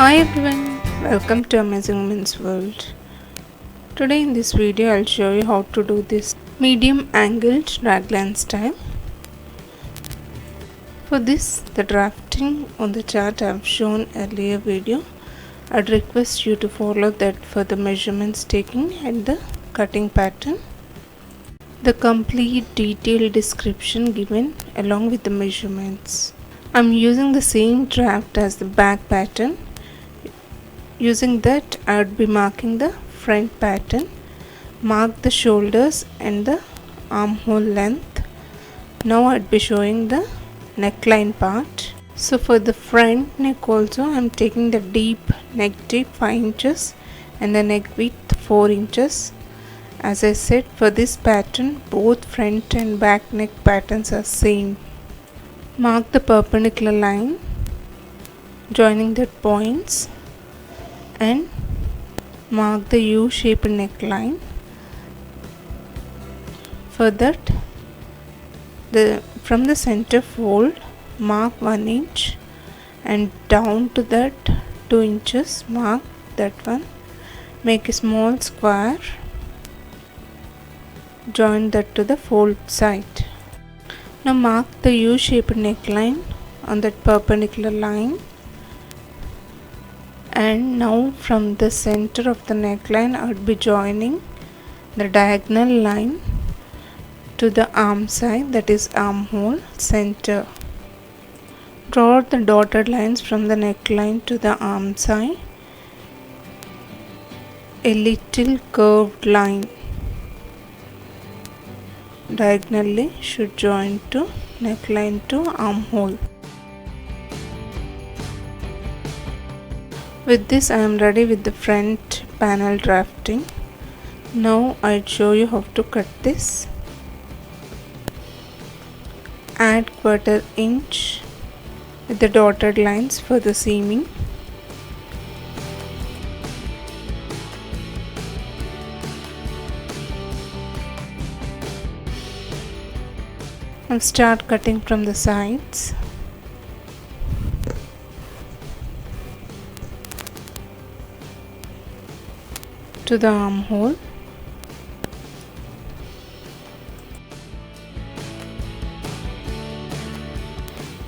Hi everyone, welcome to Amazing Women's World. Today in this video I'll show you how to do this medium angled raglan style. For this, the drafting on the chart I have shown earlier video. I'd request you to follow that for the measurements taking and the cutting pattern. The complete detailed description given along with the measurements. I'm using the same draft as the back pattern. Using that, I would be marking the front pattern, mark the shoulders and the armhole length. Now I'd be showing the neckline part. So for the front neck also, I'm taking the deep neck deep 5 inches and the neck width 4 inches. As I said, for this pattern, both front and back neck patterns are same. Mark the perpendicular line, joining the points, and mark the U-shaped neckline. For that, from the center fold, mark 1 inch and down to that 2 inches, mark that one. Make a small square, join that to the fold side. Now mark the U-shaped neckline on that perpendicular line. And now from the center of the neckline, I would be joining the diagonal line to the arm side, that is armhole center. Draw the dotted lines from the neckline to the arm side. A little curved line diagonally should join to neckline to armhole. With this, I am ready with the front panel drafting. Now I'll show you how to cut this. Add 1/4 inch with the dotted lines for the seaming. Now start cutting from the sides. To the armhole.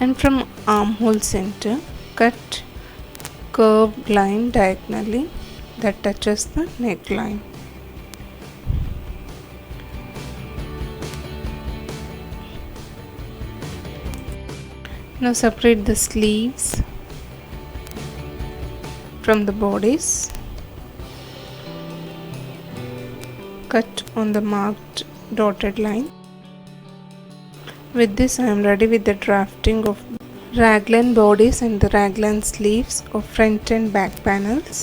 And from armhole center, cut curved line diagonally that touches the neckline. Now separate the sleeves from the bodice. Cut on the marked dotted line. With this, I am ready with the drafting of raglan bodice and the raglan sleeves of front and back panels.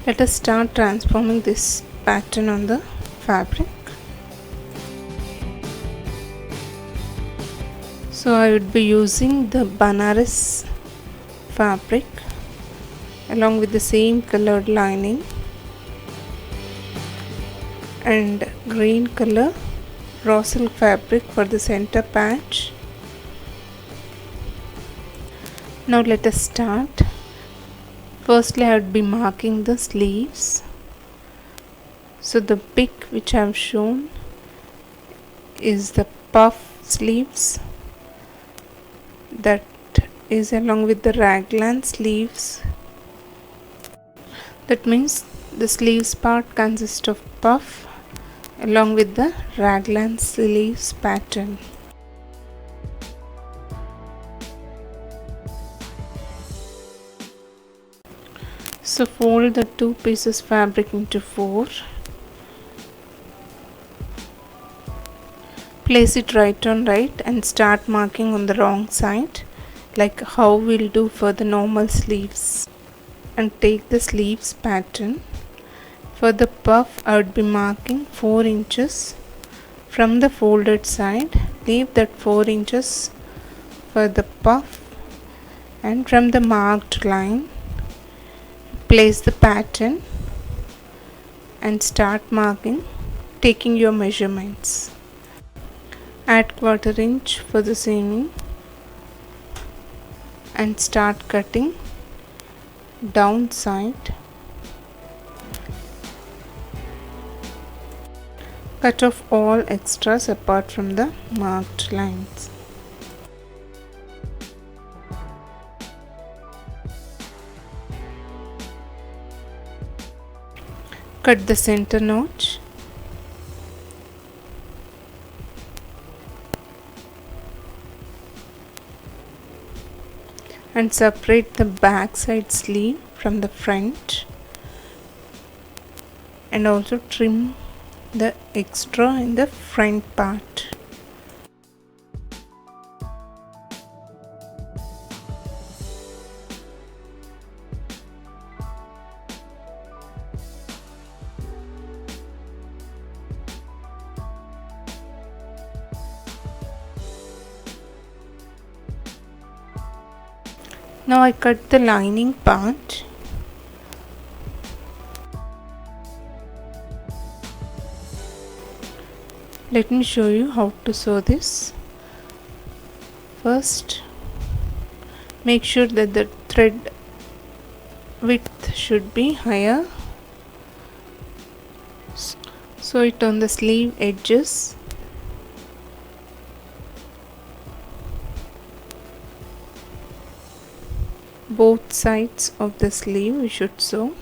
Let us start transforming this pattern on the fabric. So I would be using the Banaras fabric along with the same colored lining and green color raw silk fabric for the center patch. Now let us start. Firstly, I would be marking the sleeves. So the pic which I have shown is the puff sleeves, that is along with the raglan sleeves. That means the sleeves part consists of puff along with the raglan sleeves pattern. So fold the 2 pieces fabric into 4. Place it right on right and start marking on the wrong side, like how we'll do for the normal sleeves. And take the sleeves pattern. For the puff, I would be marking 4 inches from the folded side. Leave that 4 inches for the puff, and from the marked line, place the pattern and start marking, taking your measurements. Add 1/4 inch for the seaming and start cutting down side. Cut off all extras apart from the marked lines. Cut the center notch. And separate the back side sleeve from the front, and also trim the extra in the front part. Now I cut the lining part. Let me show you how to sew this. First, make sure that the thread width should be higher. Sew it on the sleeve edges. Both sides of the sleeve we should sew.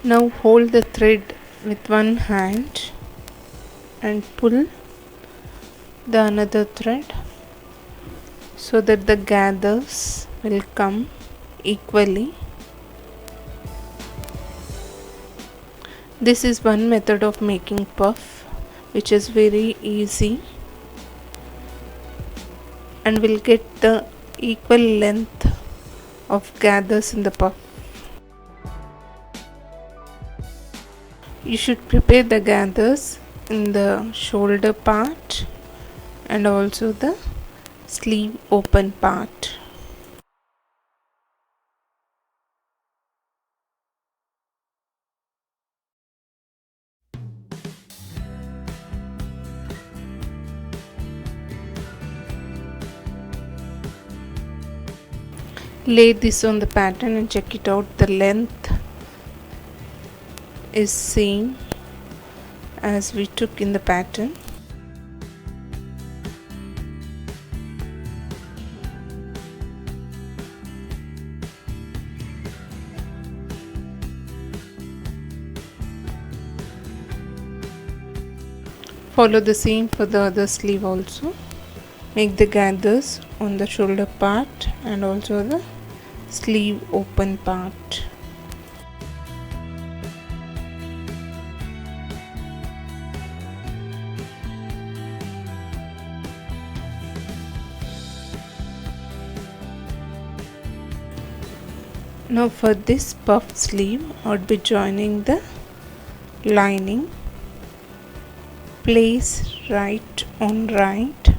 Now hold the thread with one hand and pull the another thread so that the gathers will come equally. This is one method of making puff which is very easy and will get the equal length of gathers in the puff. You should prepare the gathers in the shoulder part and also the sleeve open part. Lay this on the pattern and check it out. The length is same as we took in the pattern. Follow the same for the other sleeve also. Make the gathers on the shoulder part and also the sleeve open part. Now for this puff sleeve, I would be joining the lining. Place right on right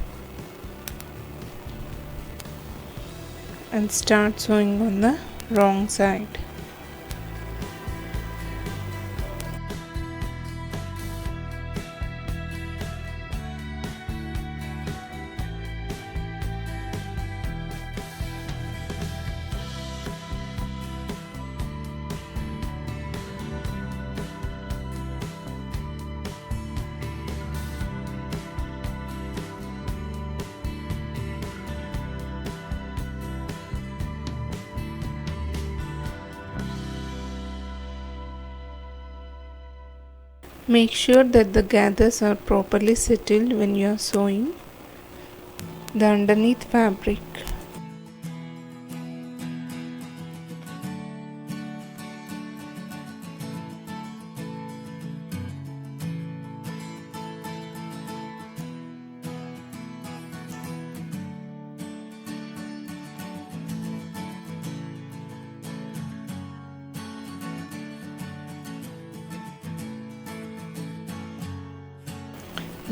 and start sewing on the wrong side. Make sure that the gathers are properly settled when you are sewing the underneath fabric.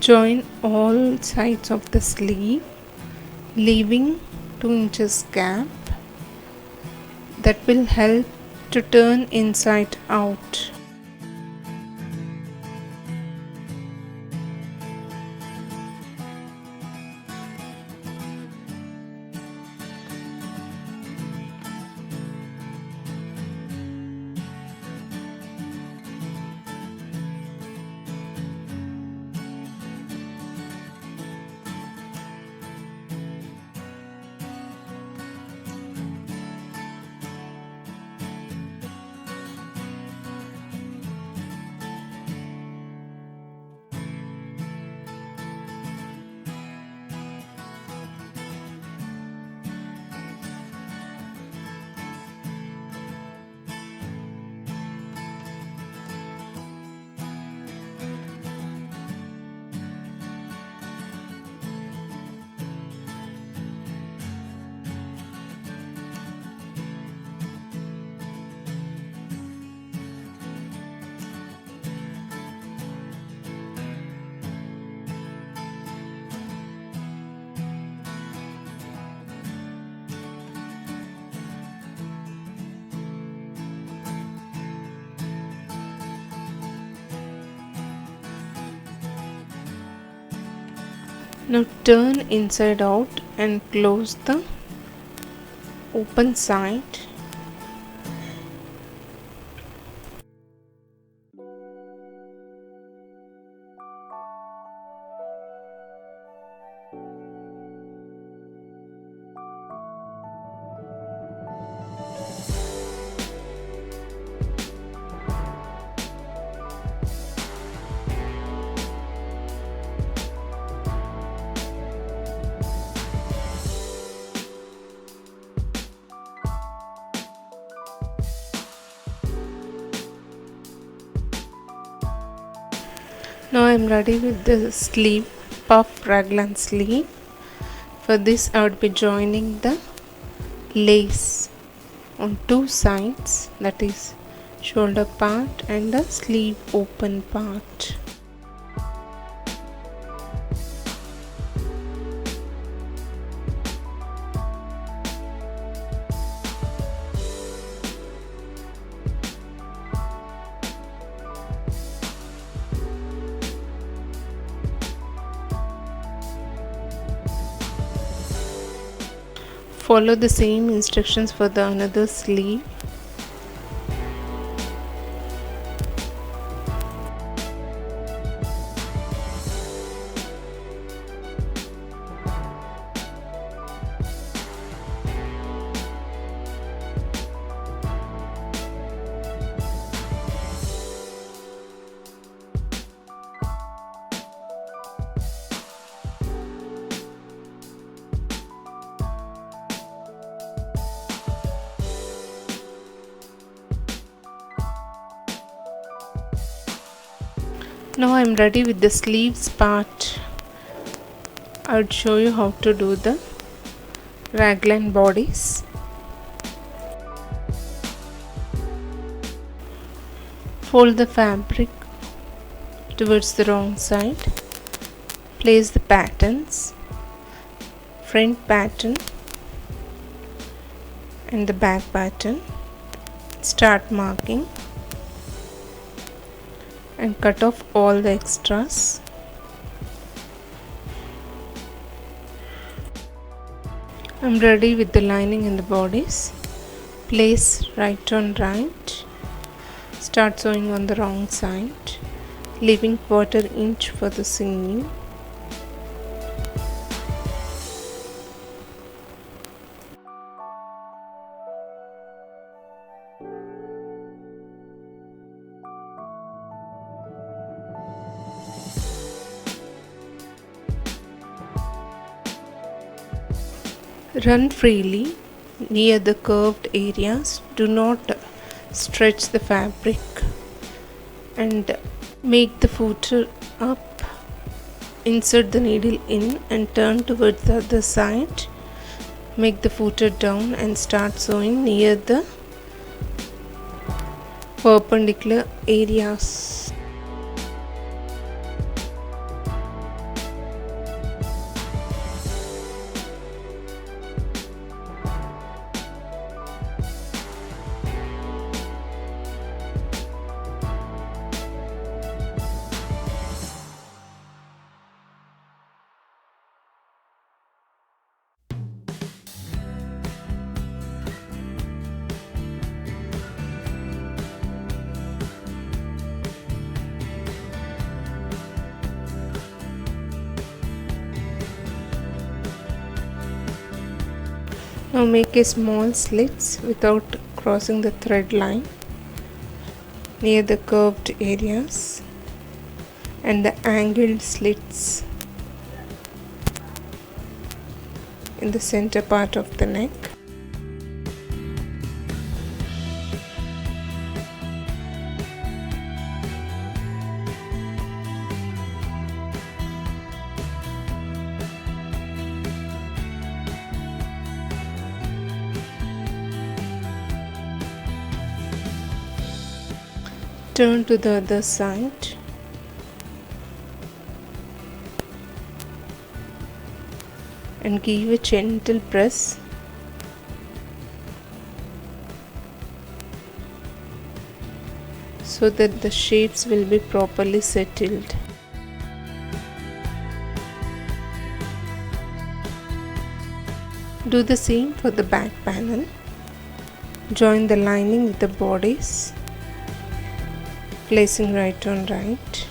Join all sides of the sleeve, leaving 2 inches gap. That will help to turn inside out. Now turn inside out and close the open side. Now I am ready with the sleeve, puff raglan sleeve. For this I would be joining the lace on two sides, that is shoulder part and the sleeve open part. Follow the same instructions for the another sleeve. Now I am ready with the sleeves part. I would show you how to do the raglan bodice. Fold the fabric towards the wrong side. Place the patterns, front pattern and the back pattern. Start marking and cut off all the extras. I'm ready with the lining and the bodice. Place right on right. Start sewing on the wrong side, leaving 1/4 inch for the seam. Run freely near the curved areas. Do not stretch the fabric and make the footer up. Insert the needle in and turn towards the other side. Make the footer down and start sewing near the perpendicular areas. Now make a small slits without crossing the thread line near the curved areas and the angled slits in the center part of the neck. Turn to the other side and give a gentle press so that the shapes will be properly settled. Do the same for the back panel. Join the lining with the bodice, placing right on right.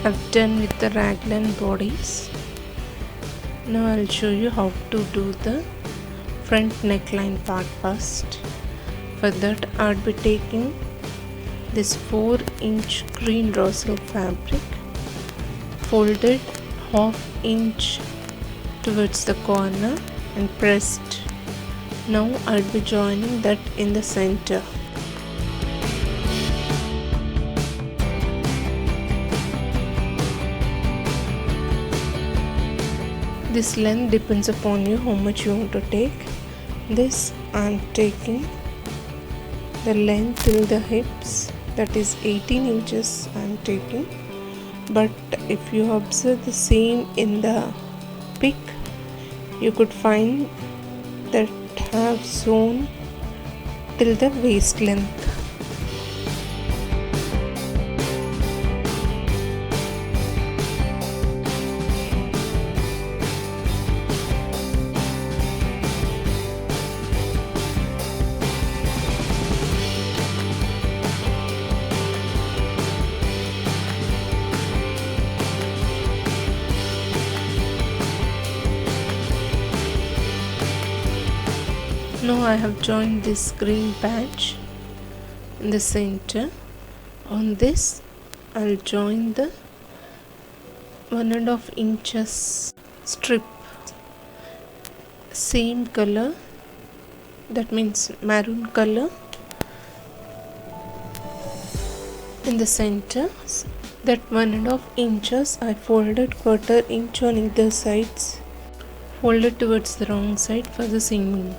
I've done with the raglan bodies. Now I'll show you how to do the front neckline part first. For that I'll be taking this 4-inch green Russell fabric, folded 1/2 inch towards the corner and pressed. Now I'll be joining that in the center. This length depends upon you how much you want to take. This I'm taking the length till the hips, that is 18 inches I'm taking, but if you observe the same in the pic, you could find that have sewn till the waist length. Now I have joined this green patch in the center. On this I'll join the 1.5 inches strip, same color, that means maroon color, in the center. That 1.5 inches I folded 1/4 inch on either sides, folded towards the wrong side for the seaming.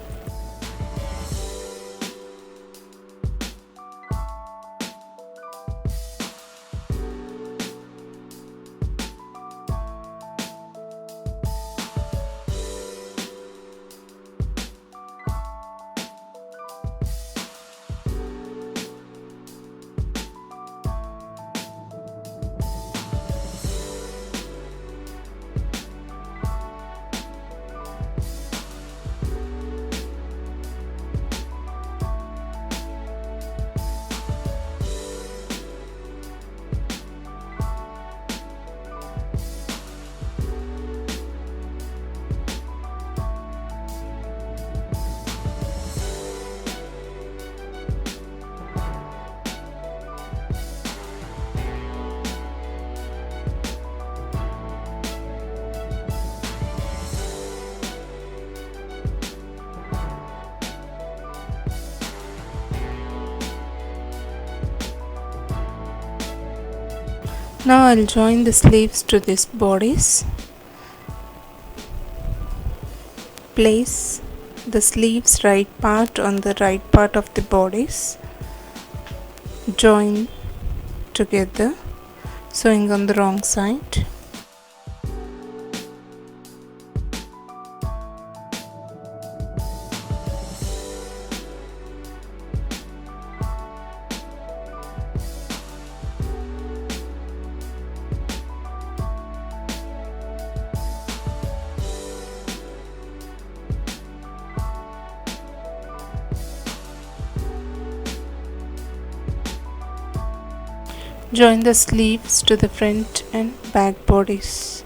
Now I'll join the sleeves to this bodice. Place the sleeves right part on the right part of the bodice. Join together, sewing on the wrong side. Join the sleeves to the front and back bodice.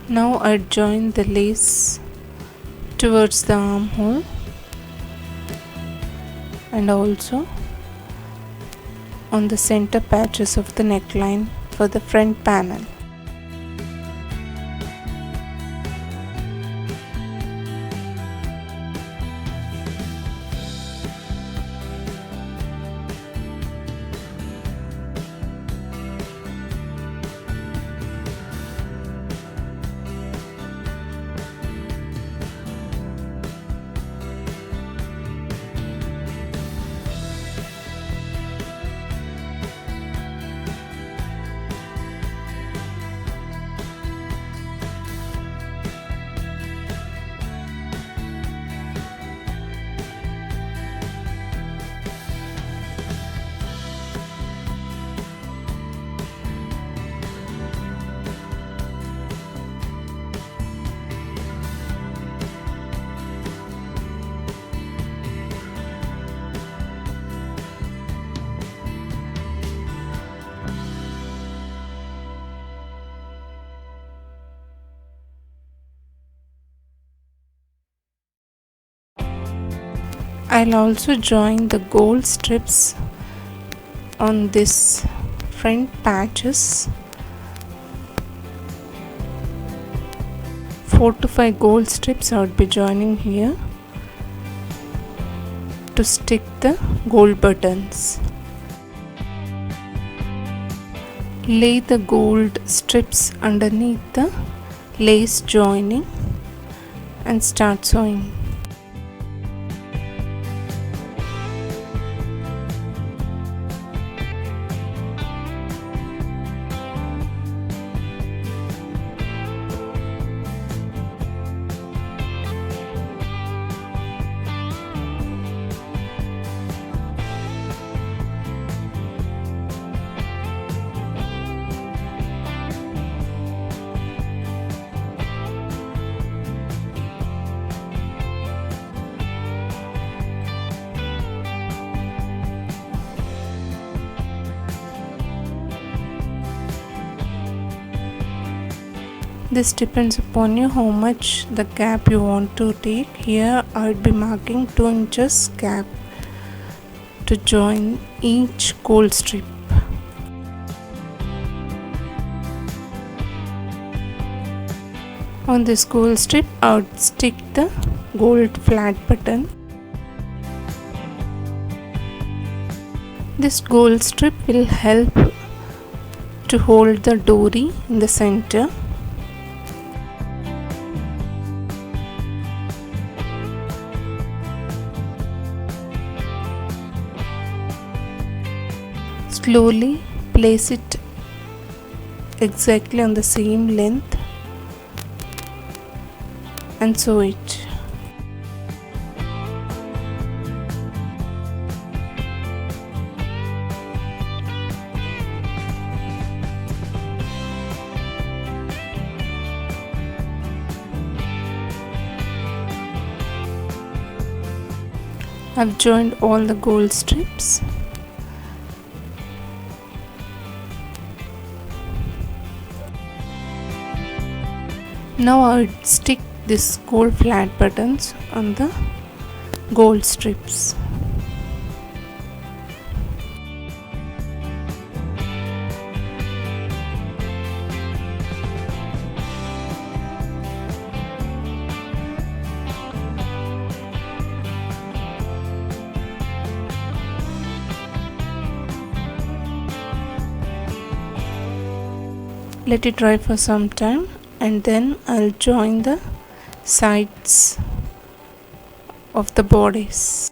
Now I join the lace towards the armhole and also on the center patches of the neckline for the front panel. I'll also join the gold strips on this front patches. 4 to 5 gold strips I would be joining here to stick the gold buttons. Lay the gold strips underneath the lace joining and start sewing. This depends upon you how much the gap you want to take. Here I would be marking 2 inches gap to join each gold strip. On this gold strip I would stick the gold flat button. This gold strip will help to hold the dory in the center. Slowly place it exactly on the same length and sew it. I've joined all the gold strips. Now I would stick this gold flat buttons on the gold strips. Let it dry for some time and then I'll join the sides of the bodice.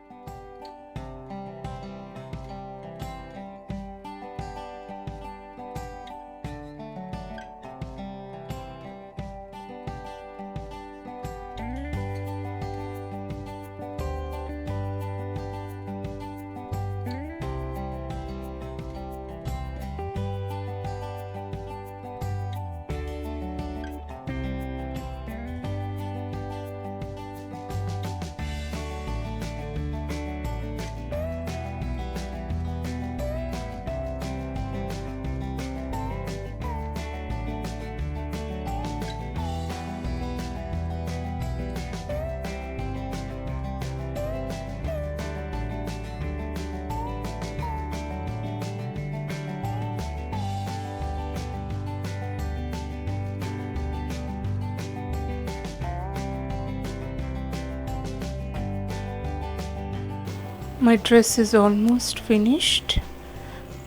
My dress is almost finished.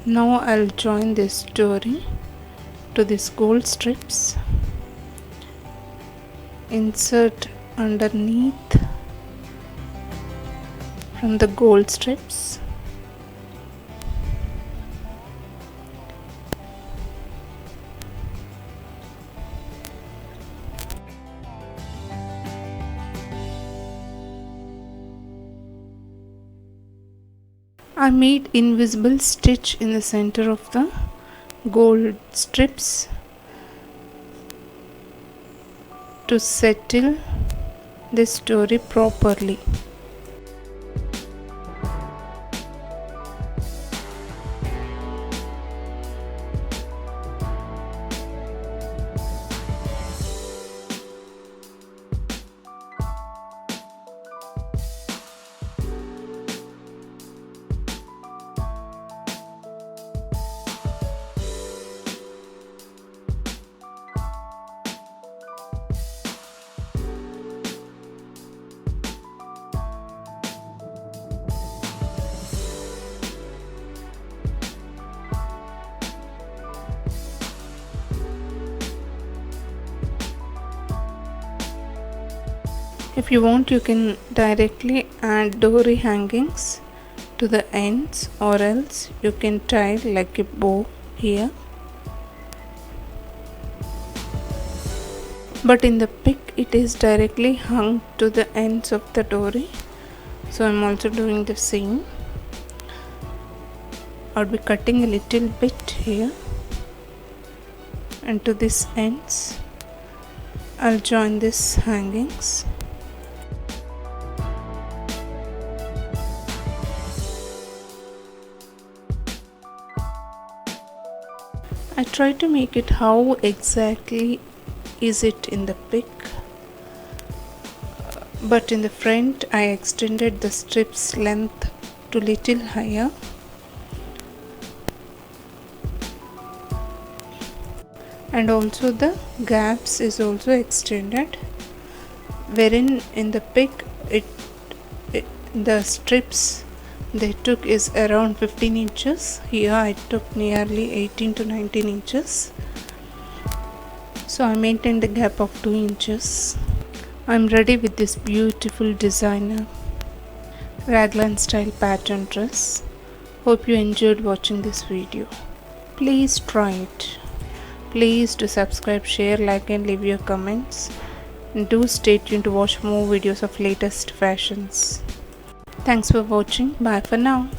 Now I'll join this dory to these gold strips. Insert underneath from the gold strips. I made invisible stitch in the center of the gold strips to settle this dory properly. If you want, you can directly add dory hangings to the ends, or else you can tie like a bow here. But in the pic it is directly hung to the ends of the dory, so I'm also doing the same. I'll be cutting a little bit here, and to this ends I'll join this hangings. I try to make it how exactly is it in the pic, but in the front I extended the strips length to little higher, and also the gaps is also extended, wherein in the pic the strips they took is around 15 inches. Here I took nearly 18 to 19 inches, so I maintained a gap of 2 inches. I'm ready with this beautiful designer Raglan style pattern dress. Hope you enjoyed watching this video. Please try it. Please do subscribe, share, like and leave your comments. And do stay tuned to watch more videos of latest fashions. Thanks for watching. Bye for now.